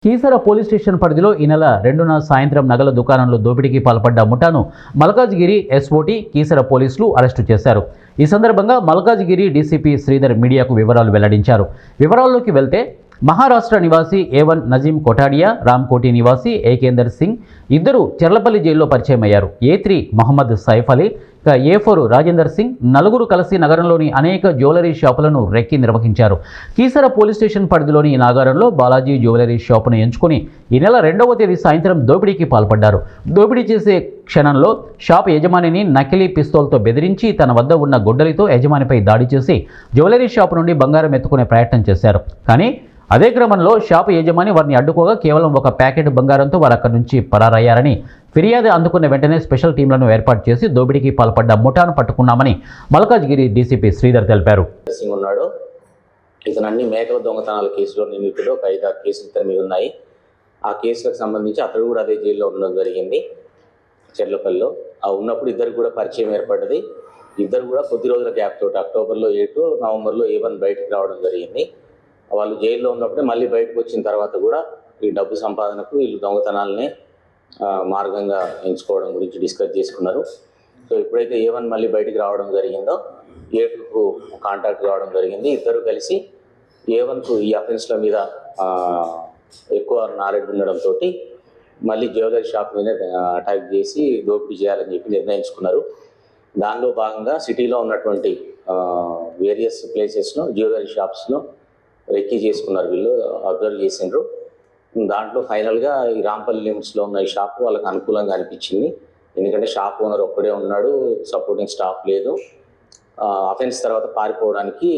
Keesara police station పరిధిలో ఈ నెల 2న సాయంత్రం నగల దుకాణంలో దోపిడీకి పాల్పడ్డ ముఠాను మల్కాజ్గిరి ఎస్ఓటీ కీసర పోలీసులు అరెస్టు చేశారు. ఈ సందర్భంగా మల్కాజ్గిరి డీసీపీ శ్రీధర్ మీడియాకు వివరాలు వెల్లడించారు. వివరాల్లోకి వెళ్తే మహారాష్ట్ర నివాసి A1 నజీం కొటాడియా, రామ్కోటి నివాసి ఏకేందర్ సింగ్ ఇద్దరు చెర్లపల్లి జైల్లో పరిచయం అయ్యారు. A3 మహమ్మద్ సైఫ్ అలీ, A4 రాజేందర్ సింగ్ నలుగురు కలిసి నగరంలోని అనేక జ్యువెలరీ షాపులను రెక్కి నిర్వహించారు. కీసర పోలీస్ స్టేషన్ పరిధిలోని ఈ నాగారంలో బాలాజీ జ్యువెలరీ షాపును ఎంచుకుని ఈ నెల 2వ తేదీ సాయంత్రం దోపిడీకి పాల్పడ్డారు. దోపిడీ చేసే క్షణంలో షాప్ యజమానిని నకిలీ పిస్తోల్తో బెదిరించి తన వద్ద ఉన్న గొడ్డలితో యజమానిపై దాడి చేసి జ్యువెలరీ షాపు నుండి బంగారం ఎత్తుకునే ప్రయత్నం చేశారు. కానీ అదే క్రమంలో షాపు యజమాని వారిని అడ్డుకోగా కేవలం ఒక ప్యాకెట్ బంగారంతో వారు అక్కడి నుంచి పరారయ్యారని, ఫిర్యాదు అందుకున్న వెంటనే స్పెషల్ టీంలను ఏర్పాటు చేసి దోపిడీకి పాల్పడ్డ ముఠాను పట్టుకున్నామని మల్కాజ్గిరి డీసీపీ శ్రీధర్ తెలిపారు. ఇతను అన్ని మేకల దొంగతనాల కేసులో నిందితుడు, ఒక 5-6 కేసులు ఇతని మీద ఉన్నాయి. ఆ కేసులకు సంబంధించి అతడు కూడా అదే జైల్లో ఉండడం జరిగింది చెర్లపల్లిలో. ఆ ఉన్నప్పుడు ఇద్దరు కూడా పరిచయం ఏర్పడ్డది. ఇద్దరు కూడా కొద్ది రోజుల గ్యాప్ తోటి అక్టోబర్లో A2, నవంబర్లో A1 బయటకు రావడం జరిగింది. వాళ్ళు జైల్లో ఉన్నప్పుడే మళ్ళీ బయటకు వచ్చిన తర్వాత కూడా ఈ డబ్బు సంపాదనకు వీళ్ళు దొంగతనాలనే మార్గంగా ఎంచుకోవడం గురించి డిస్కస్ చేసుకున్నారు. సో ఎప్పుడైతే A1 మళ్ళీ బయటికి రావడం జరిగిందో A2కు కాంటాక్ట్ కావడం జరిగింది. ఇద్దరు కలిసి A1కు ఈ అఫెన్స్ల మీద ఎక్కువ నాలెడ్జ్ ఉండడంతో మళ్ళీ జ్యువెలరీ షాప్ మీద అటాక్ చేసి దోపిడీ చేయాలని చెప్పి నిర్ణయించుకున్నారు. దానిలో భాగంగా సిటీలో ఉన్నటువంటి వేరియస్ ప్లేసెస్లో జ్యువెలరీ షాప్స్లో రెక్కీ చేసుకున్నారు. వీళ్ళు అబ్జర్వ్ చేసిండ్రు. దాంట్లో ఫైనల్గా ఈ రాంపల్లి లిమిట్స్లో ఉన్న ఈ షాప్ వాళ్ళకి అనుకూలంగా అనిపించింది. ఎందుకంటే షాప్ ఓనర్ ఒక్కడే ఉన్నాడు, సపోర్టింగ్ స్టాఫ్ లేదు. అఫెన్స్ తర్వాత పారిపోవడానికి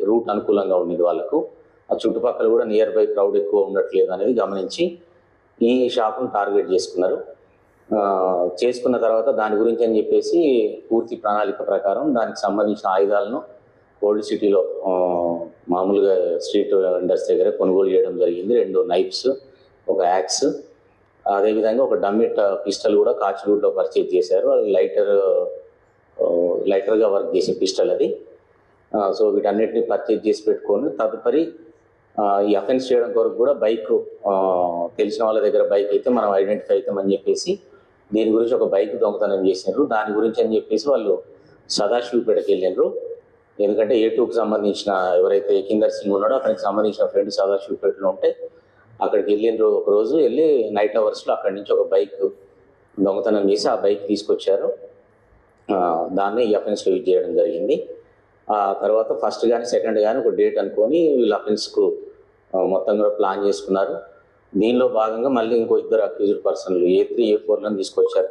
రూట్ అనుకూలంగా ఉండేది వాళ్ళకు. ఆ చుట్టుపక్కల కూడా నియర్ బై క్రౌడ్ ఎక్కువ ఉండట్లేదు అనేది గమనించి ఈ షాప్ను టార్గెట్ చేసుకున్నారు. చేసుకున్న తర్వాత దాని గురించి అని చెప్పేసి పూర్తి ప్రణాళిక ప్రకారం దానికి సంబంధించిన ఆయుధాలను ఓల్డ్ సిటీలో మామూలుగా స్ట్రీట్ వెండర్స్ దగ్గర కొనుగోలు చేయడం జరిగింది. 2 నైఫ్స్, ఒక యాక్స్, అదేవిధంగా ఒక డమ్మీ పిస్టల్ కూడా కాచిగూడలో పర్చేజ్ చేశారు. అది లైటర్గా వర్క్ చేసే పిస్టల్ అది. సో వీటన్నిటిని పర్చేజ్ చేసి పెట్టుకొని తదుపరి ఈ అఫెన్స్ చేయడం కొరకు కూడా బైక్, తెలిసిన వాళ్ళ దగ్గర బైక్ అయితే మనం ఐడెంటిఫై అవుతామని చెప్పేసి దీని గురించి ఒక బైక్ దొంగతనం చేసినారు. దాని గురించి అని చెప్పేసి వాళ్ళు సదాశివపేటకి వెళ్ళినారు. ఎందుకంటే A2కు సంబంధించిన ఎవరైతే ఏకేందర్ సింగ్ ఉన్నాడో అతనికి సంబంధించిన ఫ్రెండ్ సదాశివపేటలో ఉంటే అక్కడికి వెళ్ళినారు. ఒక రోజు వెళ్ళి నైట్ అవర్స్లో అక్కడి నుంచి ఒక బైక్ దొంగతనం చేసి ఆ బైక్ తీసుకొచ్చారు. దాన్ని ఈ అఫెన్స్లో యూజ్ చేయడం జరిగింది. ఆ తర్వాత ఫస్ట్ కానీ సెకండ్ కానీ ఒక డేట్ అనుకొని వీళ్ళు అఫెన్స్కు మొత్తం కూడా ప్లాన్ చేసుకున్నారు. దీనిలో భాగంగా మళ్ళీ ఇంకో 2 అక్యూజ్డ్ పర్సన్లు A3, A4లను తీసుకొచ్చారు.